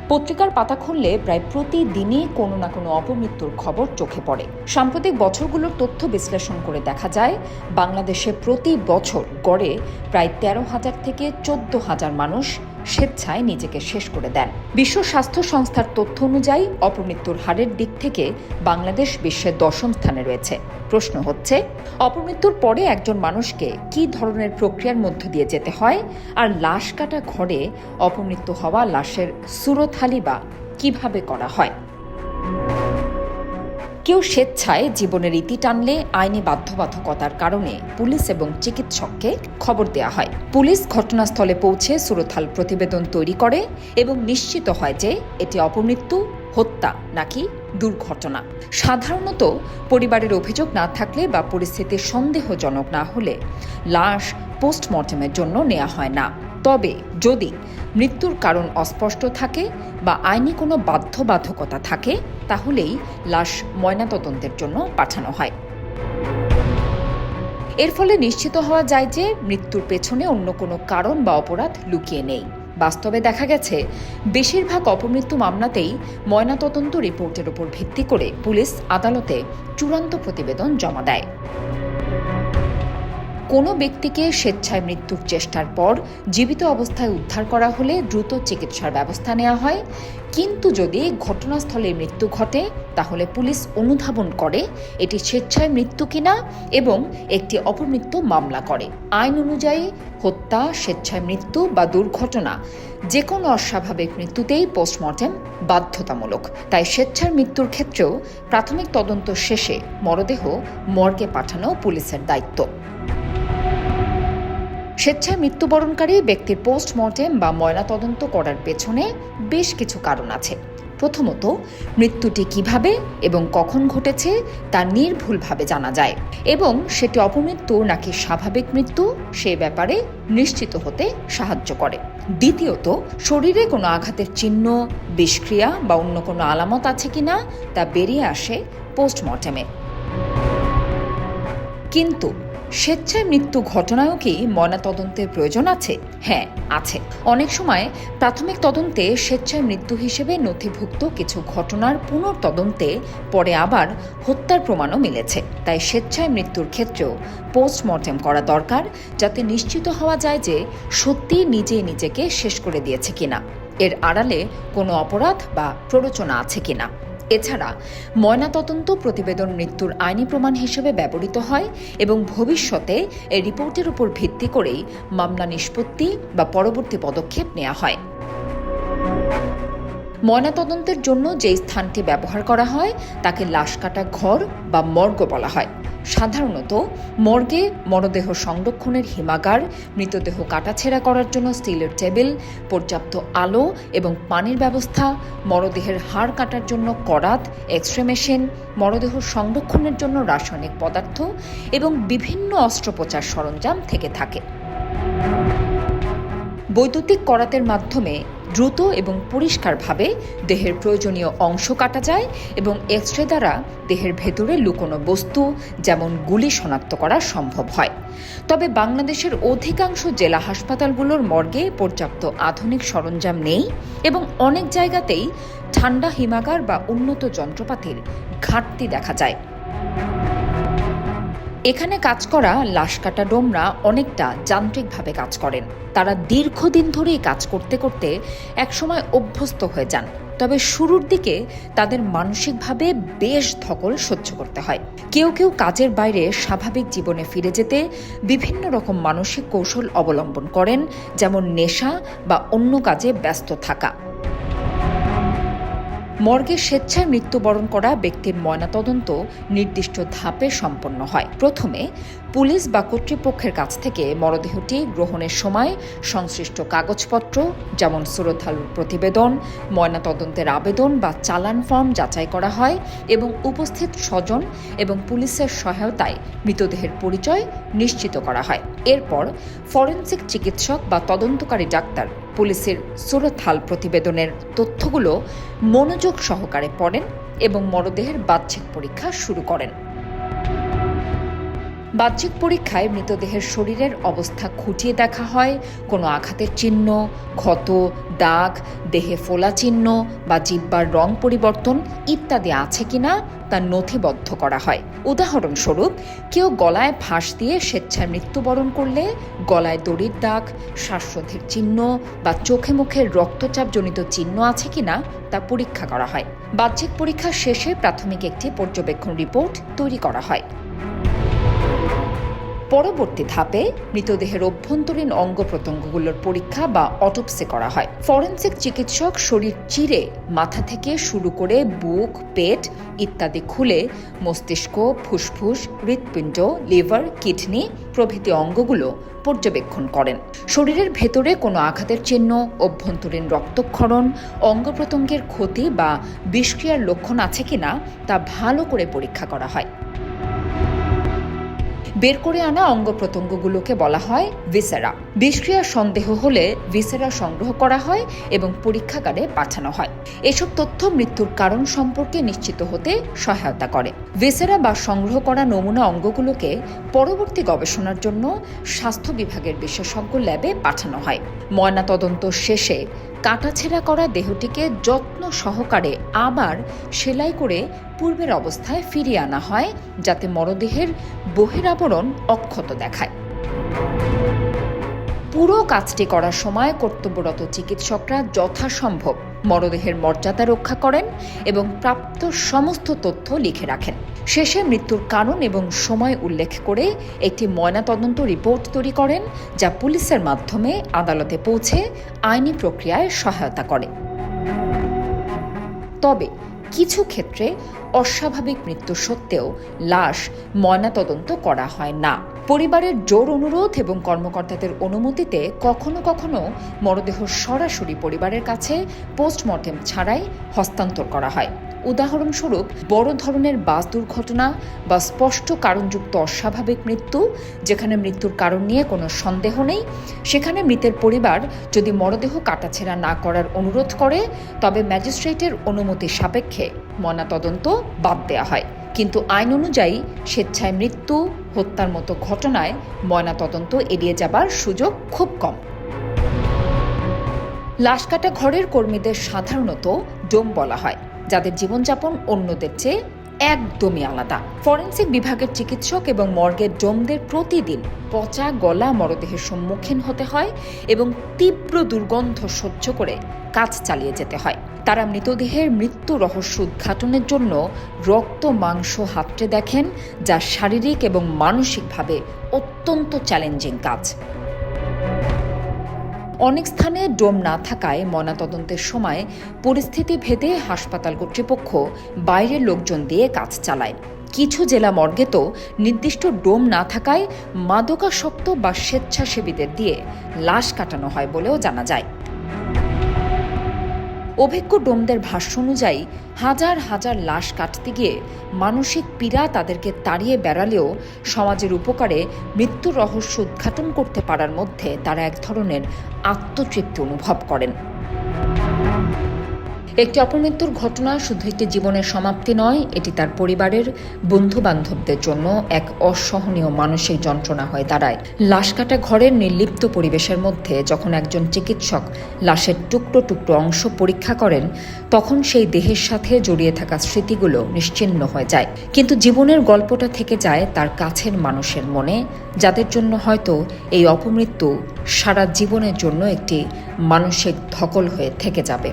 পত্রিকার পাতা খুললে প্রায় প্রতিদিনই কোনো না কোনো অপমৃত্যুর খবর চোখে পড়ে। সাম্প্রতিক বছরগুলোর তথ্য বিশ্লেষণ করে দেখা যায়, বাংলাদেশে প্রতি বছর গড়ে প্রায় 13,000 থেকে 14,000 মানুষ স্বেচ্ছায় নিজেকে শেষ করে দেন। বিশ্ব স্বাস্থ্য সংস্থার তথ্য অনুযায়ী অপমৃত্যুর হারের দিক থেকে বাংলাদেশ বিশ্বের 10ম স্থানে রয়েছে। প্রশ্ন হচ্ছে, অপমৃত্যুর পরে একজন মানুষকে কী ধরনের প্রক্রিয়ার মধ্য দিয়ে যেতে হয়, আর লাশ কাটা ঘরে অপমৃত্যু হওয়া লাশের সুরতহালি বা কিভাবে করা হয়? কেউ স্বেচ্ছায় জীবনের ইতি টানলে আইনি বাধ্যবাধকতার কারণে পুলিশ এবং চিকিৎসককে খবর দেওয়া হয়। পুলিশ ঘটনাস্থলে পৌঁছে সুরতহাল প্রতিবেদন তৈরি করে এবং নিশ্চিত হয় যে এটি অপমৃত্যু, হত্যা নাকি দুর্ঘটনা। সাধারণত পরিবারের অভিযোগ না থাকলে বা পরিস্থিতি সন্দেহজনক না হলে লাশ পোস্টমর্টেমের জন্য নেওয়া হয় না। তবে যদি মৃত্যুর কারণ অস্পষ্ট থাকে বা আইনি কোনো বাধ্যবাধকতা থাকে, তাহলেই লাশ ময়নাতদন্তের জন্য পাঠানো হয়। এর ফলে নিশ্চিত হওয়া যায় যে মৃত্যুর পেছনে অন্য কোনো কারণ বা অপরাধ লুকিয়ে নেই। বাস্তবে দেখা গেছে, বেশিরভাগ অপমৃত্যু মামলাতেই ময়নাতদন্ত রিপোর্টের উপর ভিত্তি করে পুলিশ আদালতে চূড়ান্ত প্রতিবেদন জমা দেয়। কোনো ব্যক্তিকে স্বেচ্ছায় মৃত্যুর চেষ্টার পর জীবিত অবস্থায় উদ্ধার করা হলে দ্রুত চিকিৎসার ব্যবস্থা নেওয়া হয়। কিন্তু যদি ঘটনাস্থলে মৃত্যু ঘটে, তাহলে পুলিশ অনুধাবন করে এটি স্বেচ্ছায় মৃত্যু কিনা এবং একটি অপমৃত্যু মামলা করে। আইন অনুযায়ী হত্যা, স্বেচ্ছায় মৃত্যু বা দুর্ঘটনা যে কোনো অস্বাভাবিক মৃত্যুতেই পোস্টমর্টেম বাধ্যতামূলক। তাই স্বেচ্ছার মৃত্যুর ক্ষেত্রেও প্রাথমিক তদন্ত শেষে মরদেহ মর্গে পাঠানো পুলিশের দায়িত্ব। স্বেচ্ছায় মৃত্যুবরণকারী ব্যক্তির পোস্টমর্টেম বা ময়নাতদন্ত করার পেছনে বেশ কিছু কারণ আছে। প্রথমত, মৃত্যুটি কিভাবে এবং কখন ঘটেছে তা নির্ভুলভাবে জানা যায় এবং সেটি অপমৃত্যু নাকি স্বাভাবিক মৃত্যু সে ব্যাপারে নিশ্চিত হতে সাহায্য করে। দ্বিতীয়ত, শরীরে কোনো আঘাতের চিহ্ন, বিষক্রিয়া বা অন্য কোনো আলামত আছে কিনা তা বেরিয়ে আসে পোস্টমর্টেমে। কিন্তু স্বেচ্ছায় মৃত্যু ঘটনায়ও কি ময়নাতদন্তের প্রয়োজন আছে? হ্যাঁ, আছে। অনেক সময় প্রাথমিক তদন্তে স্বেচ্ছায় মৃত্যু হিসেবে নথিভুক্ত কিছু ঘটনার পুনর্তদন্তে পরে আবার হত্যার প্রমাণও মিলেছে। তাই স্বেচ্ছায় মৃত্যুর ক্ষেত্রেও পোস্টমর্টেম করা দরকার, যাতে নিশ্চিত হওয়া যায় যে সত্যিই নিজেকে শেষ করে দিয়েছে কিনা, এর আড়ালে কোনো অপরাধ বা প্ররোচনা আছে কিনা। এছাড়া ময়নাতদন্ত প্রতিবেদন মৃত্যুর আইনি প্রমাণ হিসেবে ব্যবহৃত হয় এবং ভবিষ্যতে এই রিপোর্টের উপর ভিত্তি করেই মামলা নিষ্পত্তি বা পরবর্তী পদক্ষেপ নেওয়া হয়। ময়নাতদন্তের জন্য যে স্থানটি ব্যবহার করা হয় তাকে লাশ কাটা ঘর বা মর্গ বলা হয়। সাধারণত মর্গে মরদেহ সংরক্ষণের হিমাগার, মৃতদেহ কাটাছেঁড়া করার জন্য স্টিলের টেবিল, পর্যাপ্ত আলো এবং পানির ব্যবস্থা, মরদেহের হাড় কাটার জন্য করাত, এক্স-রে মেশিন, মরদেহ সংরক্ষণের জন্য রাসায়নিক পদার্থ এবং বিভিন্ন অস্ত্রোপচার সরঞ্জাম থেকে থাকে। বৈদ্যুতিক করাতের মাধ্যমে দ্রুত এবং পরিষ্কারভাবে দেহের প্রয়োজনীয় অংশ কাটা যায় এবং এক্স-রে দ্বারা দেহের ভেতরে লুকোনো বস্তু যেমন গুলি শনাক্ত করা সম্ভব হয়। তবে বাংলাদেশের অধিকাংশ জেলা হাসপাতালগুলোর মর্গে পর্যাপ্ত আধুনিক সরঞ্জাম নেই এবং অনেক জায়গাতেই ঠান্ডা হিমাগার বা উন্নত যন্ত্রপাতির ঘাটতি দেখা যায়। এখানে কাজ করা লাশ কাটা ডোমরা অনেকটা যান্ত্রিকভাবে কাজ করেন। তারা দীর্ঘদিন ধরেই কাজ করতে করতে একসময় অভ্যস্ত হয়ে যান। তবে শুরুর দিকে তাদের মানসিকভাবে বেশ ধকল সহ্য করতে হয়। কেউ কেউ কাজের বাইরে স্বাভাবিক জীবনে ফিরে যেতে বিভিন্ন রকম মানসিক কৌশল অবলম্বন করেন, যেমন নেশা বা অন্য কাজে ব্যস্ত থাকা। মর্গে স্বেচ্ছায় মৃত্যুবরণ করা ব্যক্তির ময়নাতদন্ত নির্দিষ্ট ধাপে সম্পন্ন হয়। প্রথমে পুলিশ বা কর্তৃপক্ষের কাছ থেকে মরদেহটি গ্রহণের সময় সংশ্লিষ্ট কাগজপত্র যেমন সুরতহাল প্রতিবেদন, ময়নাতদন্তের আবেদন বা চালান ফর্ম যাচাই করা হয় এবং উপস্থিত স্বজন এবং পুলিশের সহায়তায় মৃতদেহের পরিচয় নিশ্চিত করা হয়। এরপর ফরেনসিক চিকিৎসক বা তদন্তকারী ডাক্তার পুলিশের সুরতহাল প্রতিবেদনের তথ্যগুলো মনোযোগ সহকারে পড়েন এবং মরদেহের বাহ্যিক পরীক্ষা শুরু করেন। বাহ্যিক পরীক্ষায় মৃতদেহের শরীরের অবস্থা খুঁটিয়ে দেখা হয়, কোনো আঘাতের চিহ্ন, ক্ষত, দাগ, দেহে ফোলা চিহ্ন বা জিহ্বার রং পরিবর্তন ইত্যাদি আছে কিনা তা নথিবদ্ধ করা হয়। উদাহরণস্বরূপ, কেউ গলায় ফাঁস দিয়ে স্বেচ্ছায় মৃত্যুবরণ করলে গলায় দড়ির দাগ, শ্বাসরোধের চিহ্ন বা চোখে মুখে রক্তচাপজনিত চিহ্ন আছে কিনা তা পরীক্ষা করা হয়। বাহ্যিক পরীক্ষা শেষে প্রাথমিক একটি পর্যবেক্ষণ রিপোর্ট তৈরি করা হয়। পরবর্তী ধাপে মৃতদেহের অভ্যন্তরীণ অঙ্গ প্রত্যঙ্গগুলোর পরীক্ষা বা অটোপসি করা হয়। ফরেনসিক চিকিৎসক শরীর চিরে মাথা থেকে শুরু করে বুক, পেট ইত্যাদি খুলে মস্তিষ্ক, ফুসফুস, হৃৎপিণ্ড, লিভার, কিডনি প্রভৃতি অঙ্গগুলো পর্যবেক্ষণ করেন। শরীরের ভেতরে কোনো আঘাতের চিহ্ন, অভ্যন্তরীণ রক্তক্ষরণ, অঙ্গ প্রত্যঙ্গের ক্ষতি বা বিষক্রিয়ার লক্ষণ আছে কিনা তা ভালো করে পরীক্ষা করা হয়। বের করে আনা অঙ্গ প্রত্যঙ্গগুলোকে বলা হয় ভিসেরা। বিষক্রিয়ার সন্দেহ হলে ভিসেরা সংগ্রহ করা হয় এবং পরীক্ষাগারে পাঠানো হয়। এসব তথ্য মৃত্যুর কারণ সম্পর্কে নিশ্চিত হতে সহায়তা করে। ভিসেরা বা সংগ্রহ করা নমুনা অঙ্গগুলোকে পরবর্তী গবেষণার জন্য স্বাস্থ্য বিভাগের বিশেষজ্ঞ ল্যাবে পাঠানো হয়। ময়নাতদন্ত শেষে কাটাছেঁড়া করা দেহটিকে যত্ন সহকারে আবার সেলাই করে পূর্বের অবস্থায় ফিরিয়ে আনা হয়, যাতে মরদেহের বহিরাবরণ অক্ষত দেখায়। পুরো কাজটি করার সময় কর্তব্যরত চিকিৎসকরা যথাসম্ভব মরদেহের মর্যাদা রক্ষা করেন এবং প্রাপ্ত সমস্ত তথ্য লিখে রাখেন। শেষে মৃত্যুর কারণ এবং সময় উল্লেখ করে একটি ময়নাতদন্ত রিপোর্ট তৈরি করেন, যা পুলিশের মাধ্যমে আদালতে পৌঁছে আইনি প্রক্রিয়ায় সহায়তা করে। তবে কিছু ক্ষেত্রে অস্বাভাবিক মৃত্যু সত্ত্বেও লাশ ময়নাতদন্ত করা হয় না। পরিবারের জোর অনুরোধ এবং কর্মকর্তাদের অনুমতিতে কখনো কখনো মরদেহ সরাসরি পরিবারের কাছে পোস্টমর্টেম ছাড়াই হস্তান্তর করা হয়। উদাহরণস্বরূপ, বড় ধরনের বাস দুর্ঘটনা বা স্পষ্ট কারণযুক্ত অস্বাভাবিক মৃত্যু, যেখানে মৃত্যুর কারণ নিয়ে কোনো সন্দেহ নেই, সেখানে মৃতের পরিবার যদি মরদেহ কাটাছেঁড়া না করার অনুরোধ করে, তবে ম্যাজিস্ট্রেটের অনুমতি সাপেক্ষে ময়নাতদন্ত বাদ দেওয়া হয়। কিন্তু আইন অনুযায়ী স্বেচ্ছায় মৃত্যু, হত্যার মতো ঘটনায় ময়নাতদন্ত এড়িয়ে যাবার সুযোগ খুব কম। লাশ কাটা ঘরের কর্মীদের সাধারণত ডোম বলা হয়, যাদের জীবনযাপন অন্যদের চেয়ে একদমই আলাদা। ফরেনসিক বিভাগের চিকিৎসক এবং মর্গের ডোমদের প্রতিদিন পচা গলা মরদেহের সম্মুখীন হতে হয় এবং তীব্র দুর্গন্ধ সহ্য করে কাজ চালিয়ে যেতে হয়। তারা মৃতদেহের মৃত্যু রহস্য উদ্ঘাটনের জন্য রক্ত মাংস হাতড়ে দেখেন, যা শারীরিক এবং মানসিকভাবে অত্যন্ত চ্যালেঞ্জিং কাজ। অনেক স্থানে ডোম না থাকায় ময়নাতদন্তের সময় পরিস্থিতি ভেদে হাসপাতাল কর্তৃপক্ষ বাইরের লোকজন দিয়ে কাজ চালায়। কিছু জেলা মর্গে তো নির্দিষ্ট ডোম না থাকায় মাদকাসক্ত বা স্বেচ্ছাসেবীদের দিয়ে লাশ কাটানো হয় বলেও জানা যায়। অভিজ্ঞ ডোমদের ভাষ্য অনুযায়ী হাজার হাজার লাশ কাটতে গিয়ে মানসিক পীড়া তাদেরকে তাড়িয়ে বেড়ালেও সমাজের উপকারে মৃত্যুর রহস্য উদ্ঘাটন করতে পারার মধ্যে তারা এক ধরনের আত্মতৃপ্তি অনুভব করেন। একটি অপমৃত্যুর ঘটনা শুধু একটি জীবনের সমাপ্তি নয়, এটি তার পরিবারের, বন্ধু বান্ধবদের জন্য এক অসহনীয় মানসিক যন্ত্রণা হয়ে দাঁড়ায়। লাশ কাটা ঘরের নির্লিপ্ত পরিবেশের মধ্যে যখন একজন চিকিৎসক লাশের টুকরো টুকরো অংশ পরীক্ষা করেন, তখন সেই দেহের সাথে জড়িয়ে থাকা স্মৃতিগুলো নিশ্চিহ্ন হয়ে যায়। কিন্তু জীবনের গল্পটা থেকে যায় তার কাছের মানুষের মনে, যাদের জন্য হয়তো এই অপমৃত্যু সারা জীবনের জন্য একটি মানসিক ধকল হয়ে থেকে যাবে।